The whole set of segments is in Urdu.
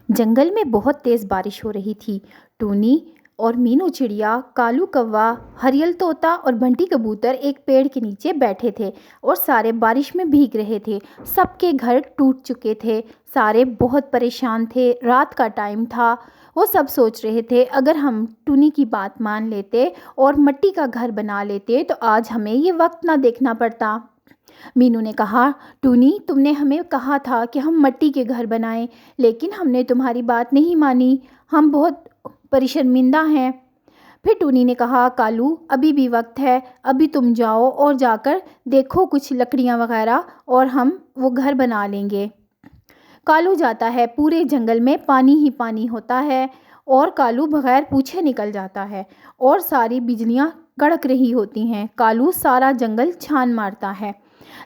جنگل میں بہت تیز بارش ہو رہی تھی۔ ٹونی اور مینو چڑیا، کالو کوا، ہریل طوطا اور بنٹی کبوتر ایک پیڑ کے نیچے بیٹھے تھے اور سارے بارش میں بھیگ رہے تھے۔ سب کے گھر ٹوٹ چکے تھے، سارے بہت پریشان تھے۔ رات کا ٹائم تھا۔ وہ سب سوچ رہے تھے اگر ہم ٹونی کی بات مان لیتے اور مٹی کا گھر بنا لیتے تو آج ہمیں یہ وقت نہ دیکھنا پڑتا۔ مینو نے کہا، ٹونی تم نے ہمیں کہا تھا کہ ہم مٹی کے گھر بنائیں، لیکن ہم نے تمہاری بات نہیں مانی۔ ہم بہت شرمندہ ہیں۔ پھر ٹونی نے کہا، کالو ابھی بھی وقت ہے، ابھی تم جاؤ اور جا کر دیکھو کچھ لکڑیاں وغیرہ اور ہم وہ گھر بنا لیں گے۔ کالو جاتا ہے، پورے جنگل میں پانی ہی پانی ہوتا ہے اور کالو بغیر پوچھے نکل جاتا ہے اور ساری بجلیاں کڑک رہی ہوتی ہیں۔ کالو سارا جنگل چھان مارتا ہے،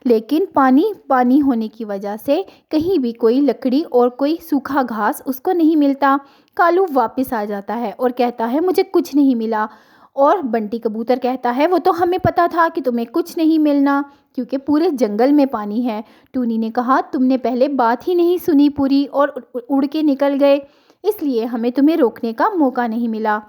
لیکن پانی پانی ہونے کی وجہ سے کہیں بھی کوئی لکڑی اور کوئی سوکھا گھاس اس کو نہیں ملتا۔ کالو واپس آ جاتا ہے اور کہتا ہے، مجھے کچھ نہیں ملا۔ اور بنٹی کبوتر کہتا ہے، وہ تو ہمیں پتا تھا کہ تمہیں کچھ نہیں ملنا کیونکہ پورے جنگل میں پانی ہے۔ ٹونی نے کہا، تم نے پہلے بات ہی نہیں سنی پوری اور اڑ کے نکل گئے، اس لیے ہمیں تمہیں روکنے کا موقع نہیں ملا۔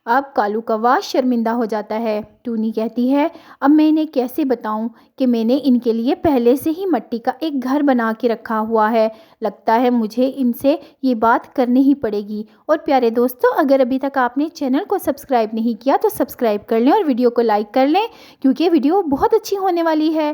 اب کالو کوا شرمندہ ہو جاتا ہے۔ ٹونی کہتی ہے، اب میں انہیں کیسے بتاؤں کہ میں نے ان کے لیے پہلے سے ہی مٹی کا ایک گھر بنا کے رکھا ہوا ہے۔ لگتا ہے مجھے ان سے یہ بات کرنی ہی پڑے گی۔ اور پیارے دوستو، اگر ابھی تک آپ نے چینل کو سبسکرائب نہیں کیا تو سبسکرائب کر لیں اور ویڈیو کو لائک کر لیں کیونکہ ویڈیو بہت اچھی ہونے والی ہے۔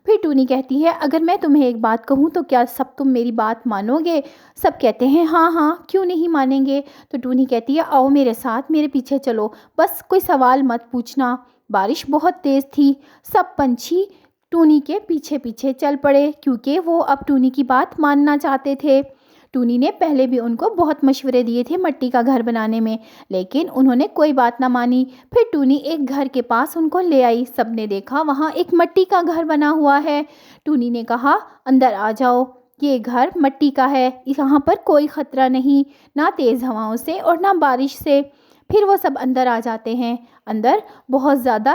پھر ٹونی کہتی ہے، اگر میں تمہیں ایک بات کہوں تو کیا سب تم میری بات مانو گے؟ سب کہتے ہیں، ہاں ہاں کیوں نہیں مانیں گے۔ تو ٹونی کہتی ہے، آؤ میرے ساتھ، میرے پیچھے چلو، بس کوئی سوال مت پوچھنا۔ بارش بہت تیز تھی۔ سب پنچھی ٹونی کے پیچھے پیچھے چل پڑے کیونکہ وہ اب ٹونی کی بات ماننا چاہتے تھے۔ ٹونی نے پہلے بھی ان کو بہت مشورے دیے تھے مٹی کا گھر بنانے میں، لیکن انہوں نے کوئی بات نہ مانی۔ پھر ٹونی ایک گھر کے پاس ان کو لے آئی۔ سب نے دیکھا وہاں ایک مٹی کا گھر بنا ہوا ہے۔ ٹونی نے کہا، اندر آ جاؤ، یہ گھر مٹی کا ہے، یہاں پر کوئی خطرہ نہیں، نہ تیز ہواؤں سے اور نہ بارش سے۔ پھر وہ سب اندر آ جاتے ہیں۔ اندر بہت زیادہ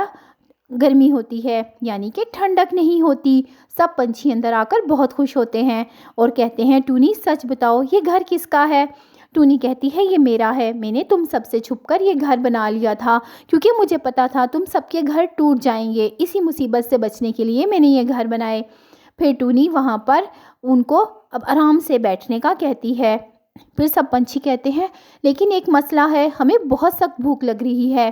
گرمی ہوتی ہے، یعنی کہ ٹھنڈک نہیں ہوتی۔ سب پنچھی اندر آ کر بہت خوش ہوتے ہیں اور کہتے ہیں، ٹونی سچ بتاؤ یہ گھر کس کا ہے؟ ٹونی کہتی ہے، یہ میرا ہے، میں نے تم سب سے چھپ کر یہ گھر بنا لیا تھا کیونکہ مجھے پتا تھا تم سب کے گھر ٹوٹ جائیں گے، اسی مصیبت سے بچنے کے لیے میں نے یہ گھر بنائے۔ پھر ٹونی وہاں پر ان کو اب آرام سے بیٹھنے کا کہتی ہے۔ پھر سب پنچھی کہتے ہیں، لیکن ایک مسئلہ ہے، ہمیں بہت سخت بھوک لگ رہی ہے۔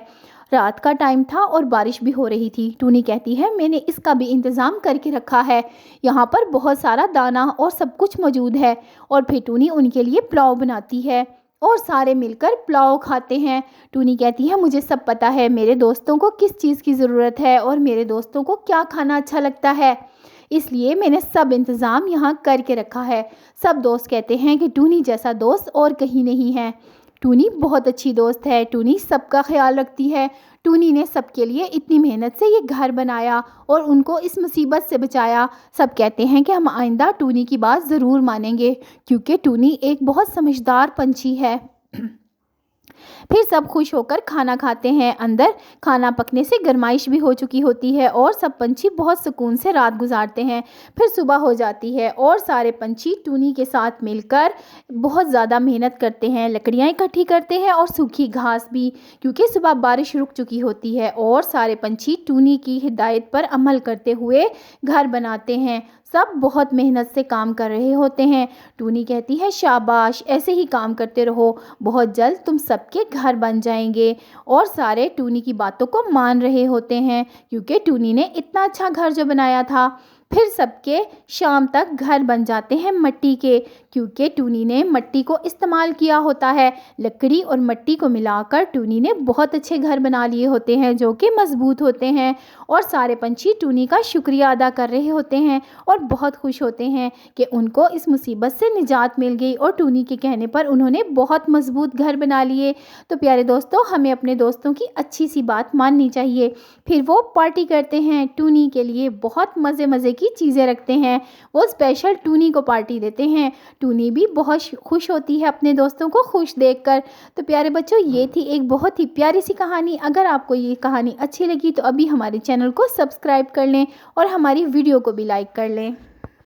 رات کا ٹائم تھا اور بارش بھی ہو رہی تھی۔ ٹونی کہتی ہے، میں نے اس کا بھی انتظام کر کے رکھا ہے، یہاں پر بہت سارا دانہ اور سب کچھ موجود ہے۔ اور پھر ٹونی ان کے لیے پلاؤ بناتی ہے اور سارے مل کر پلاؤ کھاتے ہیں۔ ٹونی کہتی ہے، مجھے سب پتا ہے میرے دوستوں کو کس چیز کی ضرورت ہے اور میرے دوستوں کو کیا کھانا اچھا لگتا ہے، اس لیے میں نے سب انتظام یہاں کر کے رکھا ہے۔ سب دوست کہتے ہیں کہ ٹونی جیسا دوست اور کہیں نہیں ہے۔ ٹونی بہت اچھی دوست ہے، ٹونی سب کا خیال رکھتی ہے۔ ٹونی نے سب کے لیے اتنی محنت سے یہ گھر بنایا اور ان کو اس مصیبت سے بچایا۔ سب کہتے ہیں کہ ہم آئندہ ٹونی کی بات ضرور مانیں گے کیونکہ ٹونی ایک بہت سمجھدار پنچھی ہے۔ پھر سب خوش ہو کر کھانا کھاتے ہیں۔ اندر کھانا پکنے سے گرمائش بھی ہو چکی ہوتی ہے اور سب پنچھی بہت سکون سے رات گزارتے ہیں۔ پھر صبح ہو جاتی ہے اور سارے پنچھی ٹونی کے ساتھ مل کر بہت زیادہ محنت کرتے ہیں، لکڑیاں اکٹھی کرتے ہیں اور سوکھی گھاس بھی، کیونکہ صبح بارش رک چکی ہوتی ہے اور سارے پنچھی ٹونی کی ہدایت پر عمل کرتے ہوئے گھر بناتے ہیں۔ سب بہت محنت سے کام کر رہے ہوتے ہیں۔ ٹونی کہتی ہے، شاباش، ایسے ہی کام کرتے رہو، بہت جلد تم سب کے گھر بن جائیں گے۔ اور سارے ٹونی کی باتوں کو مان رہے ہوتے ہیں کیونکہ ٹونی نے اتنا اچھا گھر جو بنایا تھا۔ پھر سب کے شام تک گھر بن جاتے ہیں مٹی کے، کیونکہ ٹونی نے مٹی کو استعمال کیا ہوتا ہے۔ لکڑی اور مٹی کو ملا کر ٹونی نے بہت اچھے گھر بنا لیے ہوتے ہیں جو کہ مضبوط ہوتے ہیں۔ اور سارے پنچھی ٹونی کا شکریہ ادا کر رہے ہوتے ہیں اور بہت خوش ہوتے ہیں کہ ان کو اس مصیبت سے نجات مل گئی اور ٹونی کے کہنے پر انہوں نے بہت مضبوط گھر بنا لیے۔ تو پیارے دوستوں، ہمیں اپنے دوستوں کی اچھی سی بات ماننی چاہیے۔ پھر وہ پارٹی کرتے ہیں، ٹونی کے لیے بہت مزے مزے کی چیزیں رکھتے ہیں، وہ اسپیشل ٹونی کو پارٹی دیتے ہیں۔ ٹونی بھی بہت خوش ہوتی ہے اپنے دوستوں کو خوش دیکھ کر۔ تو پیارے بچوں، یہ تھی ایک بہت ہی پیاری سی کہانی۔ اگر آپ کو یہ کہانی اچھی لگی تو ابھی ہمارے چینل کو سبسکرائب کر لیں اور ہماری ویڈیو کو بھی لائک کر لیں۔